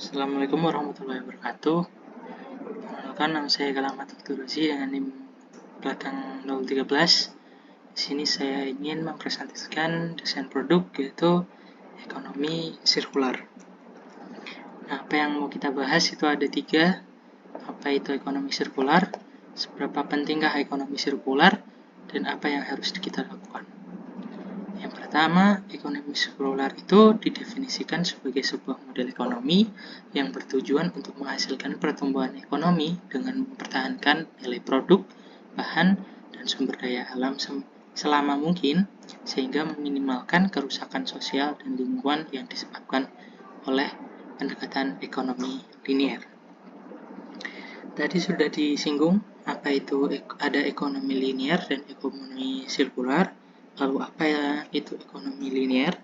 Assalamualaikum warahmatullahi wabarakatuh. Perkenalkan, nama saya Galamat Turusi dengan NIM belakang 013. Di sini saya ingin mempresentasikan desain produk yaitu ekonomi sirkular. Nah, apa yang mau kita bahas itu ada 3. Apa itu ekonomi sirkular? Seberapa pentingkah ekonomi sirkular? Dan apa yang harus kita lakukan? Yang pertama, ekonomi sirkular itu didefinisikan sebagai sebuah model ekonomi yang bertujuan untuk menghasilkan pertumbuhan ekonomi dengan mempertahankan nilai produk, bahan, dan sumber daya alam selama mungkin, sehingga meminimalkan kerusakan sosial dan lingkungan yang disebabkan oleh pendekatan ekonomi linier. Tadi sudah disinggung apa itu ada ekonomi linier dan ekonomi sirkular. Lalu apa ya itu ekonomi linier?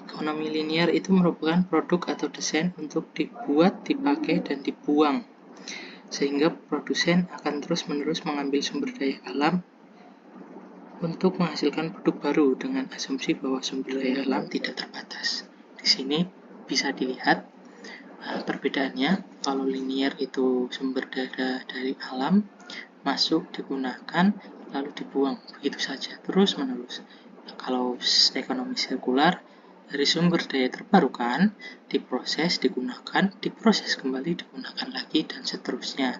Ekonomi linier itu merupakan produk atau desain untuk dibuat, dipakai, dan dibuang. Sehingga produsen akan terus-menerus mengambil sumber daya alam untuk menghasilkan produk baru dengan asumsi bahwa sumber daya alam tidak terbatas. Di sini bisa dilihat perbedaannya. Kalau linier itu sumber daya dari alam masuk, digunakan, lalu dibuang begitu saja terus-menerus. Kalau ekonomi sirkular dari sumber daya terbarukan, diproses, digunakan, diproses kembali, digunakan lagi, dan seterusnya.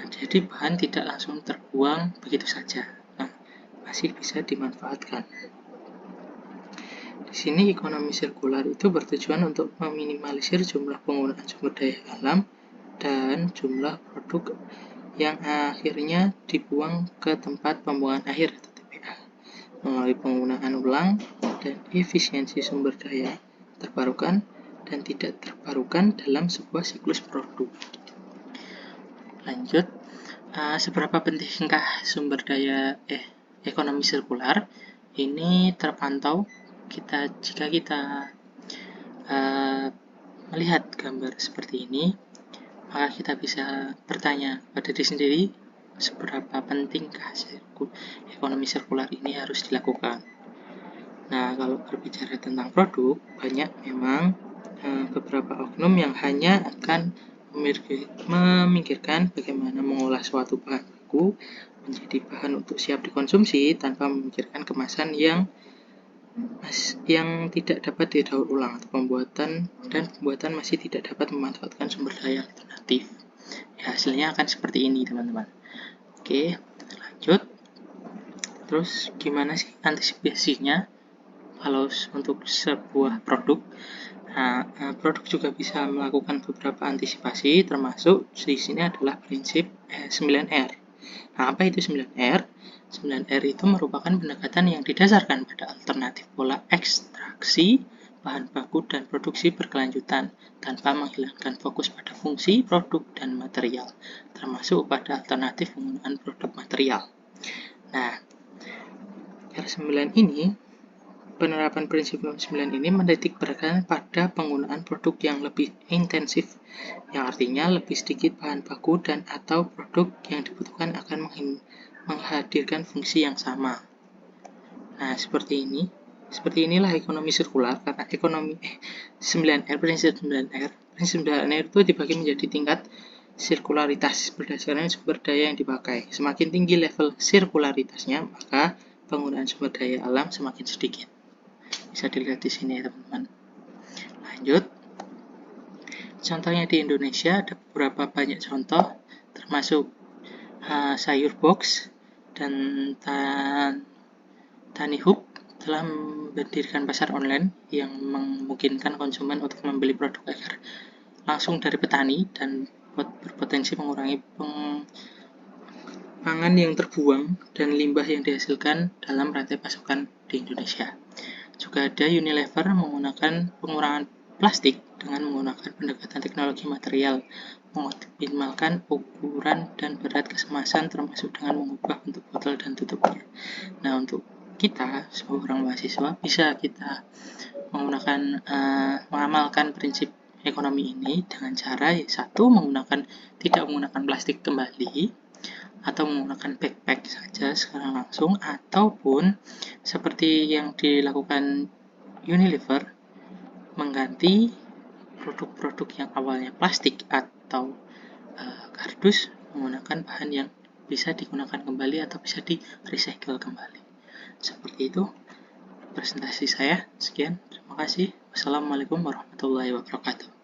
Jadi bahan tidak langsung terbuang begitu saja. Masih bisa dimanfaatkan. Di sini ekonomi sirkular itu bertujuan untuk meminimalisir jumlah penggunaan sumber daya alam dan jumlah produk yang akhirnya dibuang ke tempat pembuangan akhir atau TPA melalui penggunaan ulang dan efisiensi sumber daya terbarukan dan tidak terbarukan dalam sebuah siklus produk. Lanjut, seberapa pentingkah sumber daya ekonomi sirkular? Ini terpantau jika kita melihat gambar seperti ini, maka kita bisa bertanya pada diri sendiri, seberapa pentingkah ekonomi sirkular ini harus dilakukan. Nah, kalau berbicara tentang produk, banyak memang beberapa oknum yang hanya akan memikirkan bagaimana mengolah suatu bahan baku menjadi bahan untuk siap dikonsumsi tanpa memikirkan kemasan yang tidak dapat didaur ulang atau pembuatan masih tidak dapat memanfaatkan sumber daya alternatif. Ya, hasilnya akan seperti ini, teman-teman. Oke, lanjut. Terus gimana sih antisipasinya kalau untuk sebuah produk? Produk juga bisa melakukan beberapa antisipasi, termasuk di sini adalah prinsip 9R. Apa itu 9R? 9R itu merupakan pendekatan yang didasarkan pada alternatif pola ekstraksi, bahan baku, dan produksi berkelanjutan tanpa menghilangkan fokus pada fungsi, produk, dan material, termasuk pada alternatif penggunaan produk material. Nah, R9 ini, penerapan prinsip 9 ini menitik beratkan pada penggunaan produk yang lebih intensif, yang artinya lebih sedikit bahan baku dan atau produk yang dibutuhkan akan menghadirkan fungsi yang sama. Nah, seperti inilah ekonomi sirkular, karena ekonomi 9R, prinsip 9R. Prinsip 9R itu dibagi menjadi tingkat sirkularitas berdasarkan sumber daya yang dipakai. Semakin tinggi level sirkularitasnya, maka penggunaan sumber daya alam semakin sedikit. Bisa dilihat di sini ya, teman-teman. Lanjut. Contohnya di Indonesia ada beberapa banyak contoh, termasuk sayur box dan Tani Hub telah mendirikan pasar online yang memungkinkan konsumen untuk membeli produk agar langsung dari petani dan berpotensi mengurangi pangan yang terbuang dan limbah yang dihasilkan dalam rantai pasokan di Indonesia. Juga ada Unilever menggunakan pengurangan plastik dengan menggunakan pendekatan teknologi material, mengoptimalkan ukuran dan berat kemasan termasuk dengan mengubah bentuk botol dan tutupnya. Nah, untuk kita seorang mahasiswa bisa kita mengamalkan prinsip ekonomi ini dengan cara tidak menggunakan plastik kembali atau menggunakan backpack saja sekarang langsung, ataupun seperti yang dilakukan Unilever, mengganti produk-produk yang awalnya plastik atau kardus menggunakan bahan yang bisa digunakan kembali atau bisa di recycle kembali. Seperti itu presentasi saya. Sekian, terima kasih. Wassalamualaikum warahmatullahi wabarakatuh.